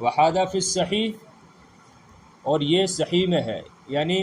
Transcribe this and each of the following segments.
وحادہ فی الصحیح، اور یہ صحیح میں ہے، یعنی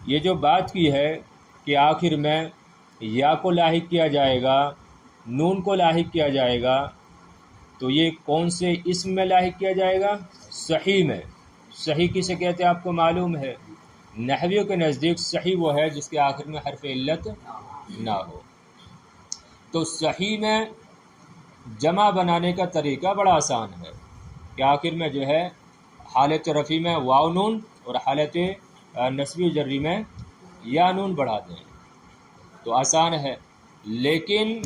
یہ جو بات کی ہے کہ آخر میں یا کو لاحق کیا جائے گا، نون کو لاحق کیا جائے گا، تو یہ کون سے اسم میں لاحق کیا جائے گا؟ صحیح میں۔ صحیح کسے کہتے ہیں آپ کو معلوم ہے؟ نحویوں کے نزدیک صحیح وہ ہے جس کے آخر میں حرف علت نہ ہو۔ تو صحیح میں جمع بنانے کا طریقہ بڑا آسان ہے کہ آخر میں جو ہے حالت رفع میں واو نون اور حالت نصبی و جری میں یا نون بڑھا دیں، تو آسان ہے۔ لیکن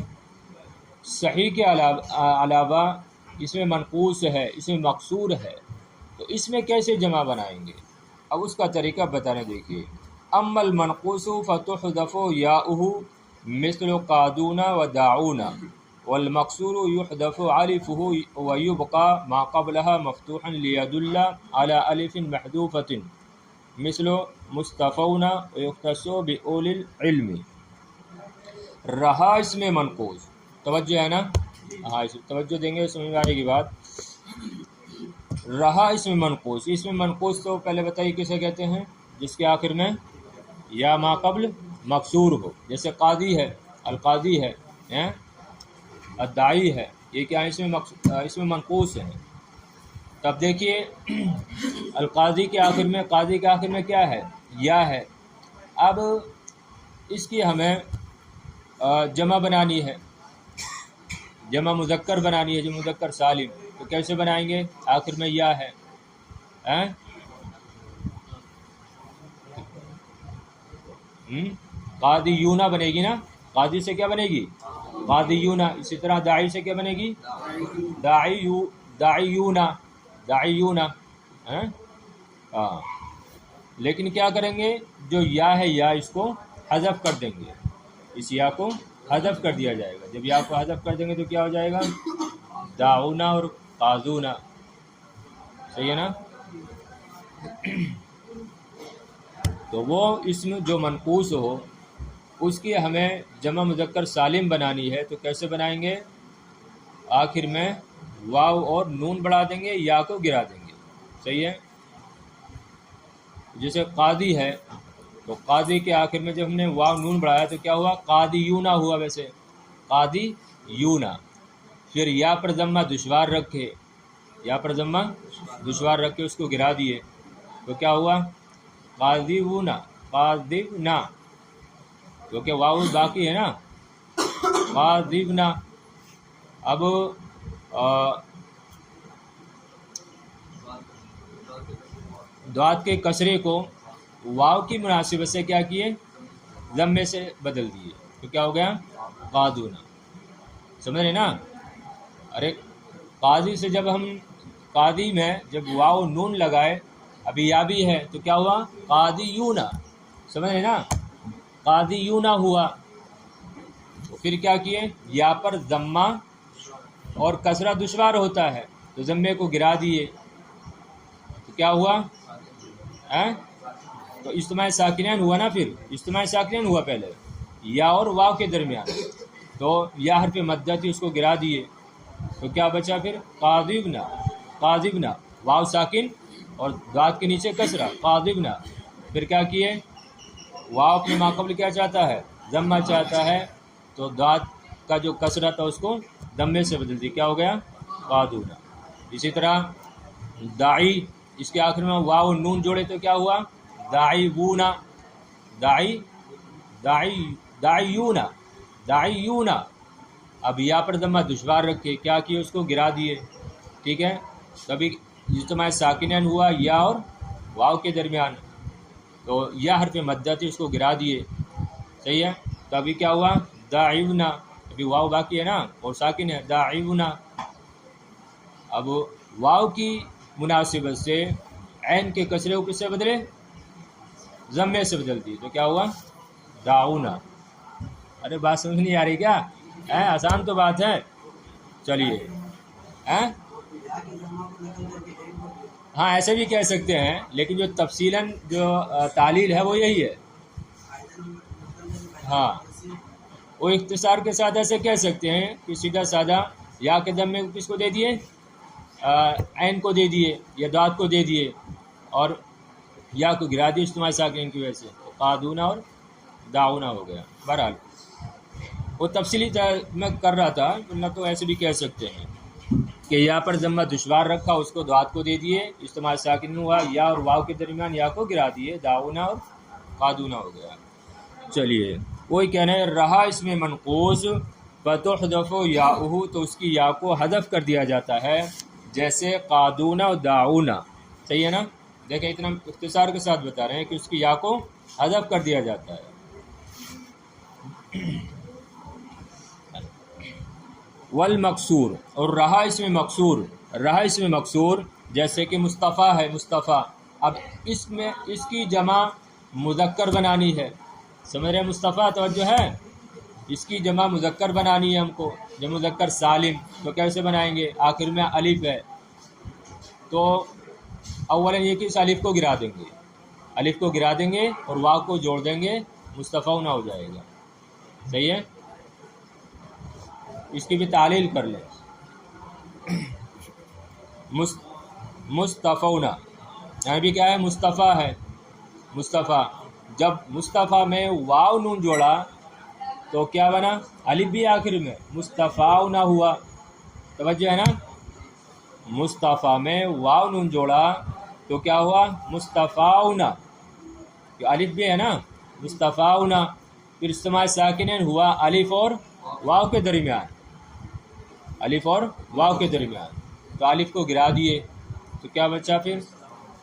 صحیح کے علاوہ اس میں منقوص ہے، اس میں مقصور ہے، تو اس میں کیسے جمع بنائیں گے؟ اب اس کا طریقہ بتانے دیکھیے۔ اما المنقوص فتحذف یاؤہ مثل قادون و داعون، والمقصور يحذف الفه ويبقى ما قبلها مفتوحا ليدل على الف محذوفة مثل مصطفون ويختص بأولي العلم۔ رہا اس میں منقوص، توجہ ہے نا؟ ہاں توجہ دیں گے سمجھ میں آنے کی بات۔ رہا اس میں منقوص، اس میں منقوص تو پہلے بتائیے کسے کہتے ہیں؟ جس کے آخر میں یا ما قبل مکسور ہو، جیسے قاضی ہے، القاضی ہے، الداعی ہے، یہ کیا ہے؟ اس میں منقوص ہے۔ تب دیکھیے القاضی کے آخر میں، قاضی کے آخر میں کیا ہے؟ یا ہے۔ اب اس کی ہمیں جمع بنانی ہے، جمع مذکر بنانی ہے، جو مذکر سالم، تو کیسے بنائیں گے؟ آخر میں یا ہے، قاضی یونا بنے گی نا؟ قاضی سے کیا بنے گی؟ قاضی یونا۔ اسی طرح داعی سے کیا بنے گی؟ داعی یونا۔ لیکن کیا کریں گے؟ جو یا ہے یا اس کو حذف کر دیں گے، اس یا کو حذف کر دیا جائے گا۔ جب یا کو حذف کر دیں گے تو کیا ہو جائے گا؟ داعونا اور قاضونا، صحیح ہے نا؟ تو وہ اسم جو منقوص ہو اس کی ہمیں جمع مذکر سالم بنانی ہے، تو کیسے بنائیں گے؟ آخر میں واو اور نون بڑھا دیں گے، یا کو گرا دیں گے، صحیح ہے؟ جیسے قاضی ہے تو قاضی کے آخر میں جب ہم نے واو نون بڑھایا تو کیا ہوا؟ قاضی یونا ہوا، ویسے قاضی یونا۔ پھر یا پر ضمہ دشوار رکھے، یا پر ضمہ دشوار رکھ کے اس کو گرا دیے تو کیا ہوا؟ قاضیونا، قاضیونا، کیونکہ واو باقی ہے نا، قاضیونا۔ اب دعات کے کسرے کو واو کی مناسبت سے کیا کیے؟ ضمے سے بدل دیے، تو کیا ہو گیا؟ قادونا۔ سمجھ رہے نا؟ ارے قاضی سے جب ہم قاضی میں جب واو نون لگائے، ابھی یا بھی ہے، تو کیا ہوا؟ قاضی یونا، سمجھ رہے نا؟ قاضی یونا ہوا۔ تو پھر کیا کیے؟ یا پر ضمہ اور کسرہ دشوار ہوتا ہے تو ضمے کو گرا دیے، تو کیا ہوا؟ تو اجتماع ساکنین ہوا نا؟ پھر اجتماع ساکنین ہوا پہلے یا اور واو کے درمیان، تو یا حرف مدہ تھی، اس کو گرا دیے، تو کیا بچا پھر؟ قاضیبنا، قاضیبنا، واو ساکن اور داد کے نیچے کسرہ، قاضیبنا۔ پھر کیا کیے؟ واو اپنے ماقبل کیا چاہتا ہے؟ ضمہ چاہتا ہے، تو داد کا جو کسرہ تھا اس کو ضمے سے بدل دی، کیا ہو گیا؟ قادونا۔ اسی طرح داعی، اس کے آخر میں واو نون جوڑے تو کیا ہوا؟ داعیونا، داعیونا، داعیونا۔ اب یا پر ضمہ دشوار رکھے، کیا کیے؟ اس کو گرا دیے، ٹھیک ہے؟ کبھی اجتماع ساکنین ہوا یا اور واو کے درمیان، تو یا حرف مدہ تھی، اس کو گرا دیے، صحیح ہے؟ تو ابھی کیا ہوا؟ داعیونا، ابھی واو باقی ہے نا اور ساکن ہے، داعیونا۔ اب واو کی مناسبت سے عین کے کسرے کو کس سے بدلے؟ ضمے سے بدل دی، تو کیا ہوا؟ داعونا۔ ارے بات سمجھ نہیں آ رہی کیا؟ آسان تو بات ہے، چلیے۔ ہاں ایسے بھی کہہ سکتے ہیں، لیکن جو تفصیلاً جو تعلیل ہے وہ یہی ہے۔ ہاں وہ اختصار کے ساتھ ایسے کہہ سکتے ہیں کہ سیدھا سادہ یا کے ضمے کو کس کو دے دیے؟ عین کو دے دیے یا داد کو دے دیے اور یا کو گرا دیے اجتماعی ساکنین کی وجہ سے، تو قادونا اور داؤنا ہو گیا۔ بہرحال وہ تفصیلی میں کر رہا تھا، نہ تو ایسے بھی کہہ سکتے ہیں کہ یہاں پر ضمہ دشوار رکھا، اس کو دعات کو دے دیے، اجتماع ساکن ہوا، یا اور واو کے درمیان یا کو گرا دیے، داؤنا اور قادونا ہو گیا۔ چلیے وہی کہنا ہے رہا اس میں منقوص فتحذف یاؤہ، تو اس کی یا کو حذف کر دیا جاتا ہے، جیسے قادونا و داؤنا، صحیح ہے نا؟ دیکھیں اتنا اختصار کے ساتھ بتا رہے ہیں کہ اس کی یا کو حذف کر دیا جاتا ہے۔ والمقصور، اور رہا اس میں مقصور، رہا اس میں مقصور جیسے کہ مصطفیٰ ہے، مصطفیٰ، اب اس میں اس کی جمع مذکر بنانی ہے، سمجھ رہے ہیں؟ مصطفیٰ توجہ ہے، اس کی جمع مذکر بنانی ہے ہم کو، جمع مذکر سالم، تو کیسے بنائیں گے؟ آخر میں الف ہے تو اولا یہ کہ اس الف کو گرا دیں گے، الف کو گرا دیں گے اور واو کو جوڑ دیں گے، مصطفیٰ نہ ہو جائے گا، صحیح ہے؟ اس کی بھی تعلیل کر لیں، مصطفیٰ یہاں بھی کیا ہے؟ مصطفیٰ ہے، مصطفیٰ، جب مصطفیٰ میں واو نون جوڑا تو کیا بنا؟ الف بھی آخر میں، مصطفیٰ نہ ہوا، توجہ ہے نا؟ مصطفیٰ میں واو نون جوڑا تو کیا ہوا؟ مصطفیٰ نہ، الف بھی ہے نا، مصطفیٰ نہ، پھر اجتماع ساکنین ہوا الف اور واو کے درمیان، الف اور واو کے درمیان، تو الف کو گرا دیے تو کیا بچا؟ پھر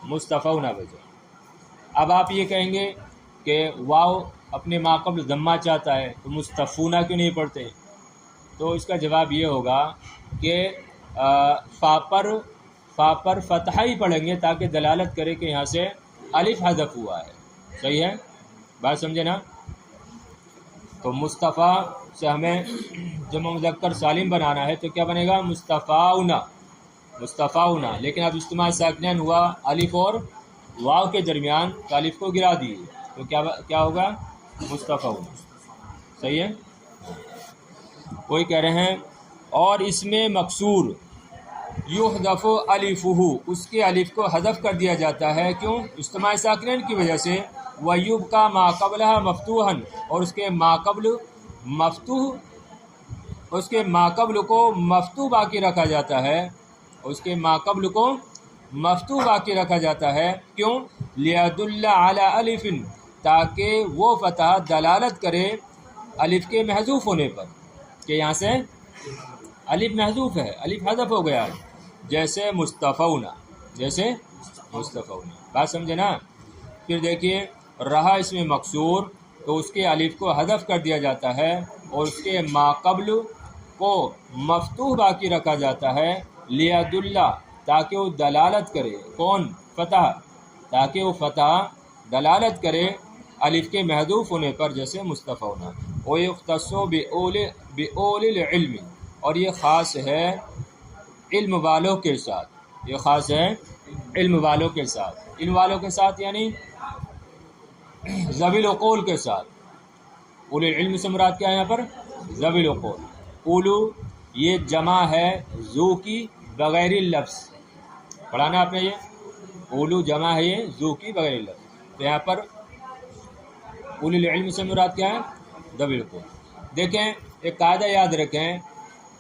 مصطفیٰ نہ بچا۔ اب آپ یہ کہیں گے کہ واو اپنے ماقبل ضمہ چاہتا ہے تو مصطفیٰ کیوں نہیں پڑھتے؟ تو اس کا جواب یہ ہوگا کہ فا پر فتحہ ہی پڑھیں گے تاکہ دلالت کرے کہ یہاں سے الف حذف ہوا ہے، صحیح ہے؟ بات سمجھے نا؟ تو مصطفیٰ سے ہمیں جمع مذکر سالم بنانا ہے تو کیا بنے گا؟ مصطفیٰ، لیکن اب اجتماع ساکنین ہوا الف اور واو کے درمیان، تو الف کو گرا دیے تو کیا ہوگا؟ مصطفیٰ، صحیح ہے؟ وہی کہہ رہے ہیں اور اس میں مکسور یحذف الفہ، اس کے الف کو حذف کر دیا جاتا ہے، کیوں؟ اجتماع ساکنین کی وجہ سے، وَيُبْقَى مَا قَبْلَهَا مفتوحاً، اور اس کے ماقبل مفتوح، اس کے ماقبل کو مفتوح باقی رکھا جاتا ہے، اس کے ماقبل کو مفتوح باقی رکھا جاتا ہے، کیوں؟ لِيَدُلَّ عَلَى الف، تاکہ وہ فتح دلالت کرے الف کے محذوف ہونے پر، کہ یہاں سے الف محذوف ہے، الف حذف ہو گیا، جیسے مصطفیٰ، جیسے مصطفیٰ، بات سمجھے نا؟ پھر دیکھیے رہا اس میں مقصور، تو اس کے الف کو حذف کر دیا جاتا ہے اور اس کے ماقبل کو مفتوح باقی رکھا جاتا ہے، لیدل، تاکہ وہ دلالت کرے، کون؟ فتح، تاکہ وہ فتح دلالت کرے الف کے محذوف ہونے پر، جیسے مصطفیٰ۔ وَيُخْتَصُّ بِأُولِي الْعِلْمِ، اور یہ خاص ہے علم والوں کے ساتھ، یہ خاص ہے علم والوں کے ساتھ، علم والوں کے ساتھ یعنی ذوی العقول کے ساتھ۔ اولی العلم سے مراد کیا ہے یہاں پر؟ ذوی العقول۔ اولو یہ جمع ہے ذو کی بغیر لفظ، پڑھانا آپ نے، یہ اولو جمع ہے یہ ذو کی بغیر لفظ، تو یہاں پر اولی العلم سے مراد کیا ہے؟ ذوی العقول۔ دیکھیں ایک قاعدہ یاد رکھیں،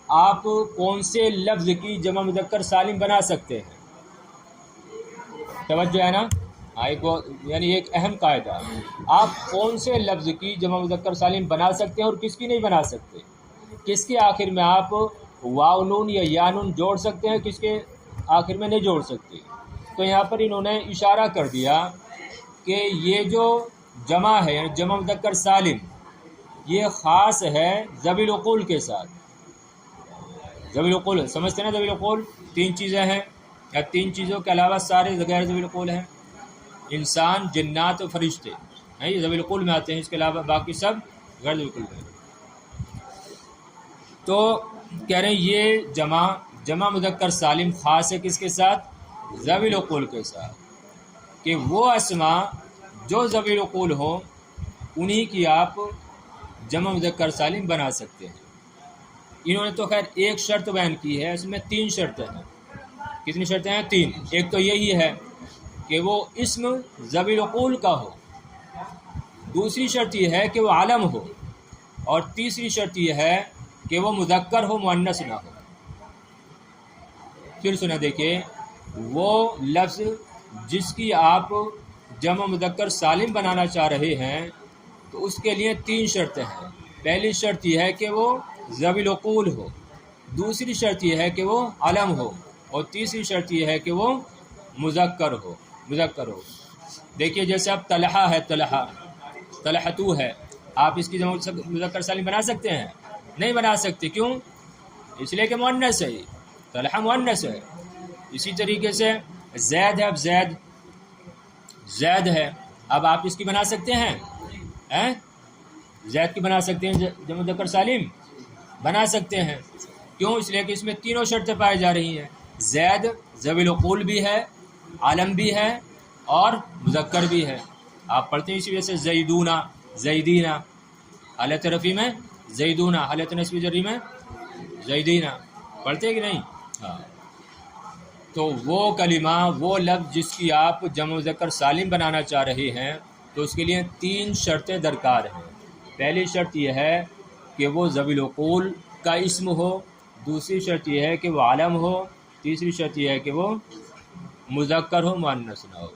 آپ کون سے لفظ کی جمع مذکر سالم بنا سکتے ہیں؟ توجہ ہے نا؟ یعنی ایک اہم قاعدہ، آپ کون سے لفظ کی جمع مذکر سالم بنا سکتے ہیں اور کس کی نہیں بنا سکتے؟ کس کے آخر میں آپ واو نون یا یا نون جوڑ سکتے ہیں، کس کے آخر میں نہیں جوڑ سکتے؟ تو یہاں پر انہوں نے اشارہ کر دیا کہ یہ جو جمع ہے یعنی جمع مذکر سالم، یہ خاص ہے ذوی العقول کے ساتھ۔ ذوی العقول سمجھتے ہیں نا؟ ذوی العقول تین چیزیں ہیں، یا تین چیزوں کے علاوہ سارے غیر ذوی العقول ہیں، انسان، جنات و فرشتے، یہ ذوی العقول میں آتے ہیں، اس کے علاوہ باقی سب غیر ذوی العقول میں۔ تو کہہ رہے ہیں یہ جمع مذکر سالم خاص ہے کس کے ساتھ؟ ذوی العقول کے ساتھ، کہ وہ اسماء جو ذوی العقول ہوں انہی کی آپ جمع مذکر سالم بنا سکتے ہیں۔ انہوں نے تو خیر ایک شرط بیان کی ہے، اس میں تین شرطیں ہیں، کتنی شرطیں ہیں؟ 3۔ ایک تو یہی ہے کہ وہ اسم ذوی العقول کا ہو، دوسری شرط یہ ہے کہ وہ عالم ہو، اور تیسری شرط یہ ہے کہ وہ مذکر ہو، مؤنث نہ ہو۔ پھر سنا دیکھیے، وہ لفظ جس کی آپ جمع مذکر سالم بنانا چاہ رہے ہیں تو اس کے لیے 3 شرطیں ہیں۔ پہلی شرط یہ ہے کہ وہ ذوی العقول ہو، دوسری شرط یہ ہے کہ وہ علم ہو، اور تیسری شرط یہ ہے کہ وہ مذکر ہو۔ دیکھیے جیسے اب طلحہ ہے، طلحتو ہے، آپ اس کی جمع مذکر سالم بنا سکتے ہیں؟ نہیں بنا سکتے۔ کیوں؟ اس لیے کہ مؤنث ہے، طلحہ مؤنث ہے۔ اسی طریقے سے زید ہے، اب زید ہے، اب آپ اس کی بنا سکتے ہیں؟ زید کی بنا سکتے ہیں جمع مذکر سالم؟ بنا سکتے ہیں۔ کیوں؟ اس لیے کہ اس میں تینوں شرطیں پائی جا رہی ہیں، زید ذوی العقول بھی ہے، عالم بھی ہے، اور مذکر بھی ہے۔ آپ پڑھتے ہیں اسی وجہ سے زیدونہ، زیدینہ، حالت رفع میں زیدونہ، حالت نصب جری میں زیدینہ، پڑھتے ہیں کہ نہیں؟ ہاں۔ تو وہ کلمہ، وہ لفظ جس کی آپ جمع مذکر سالم بنانا چاہ رہے ہیں تو اس کے لیے 3 شرطیں درکار ہیں۔ پہلی شرط یہ ہے کہ وہ ذوی العقول کا اسم ہو، دوسری شرط یہ ہے کہ وہ عالم ہو، تیسری شرط یہ ہے کہ وہ مذکر ہو، مؤنث نہ ہو۔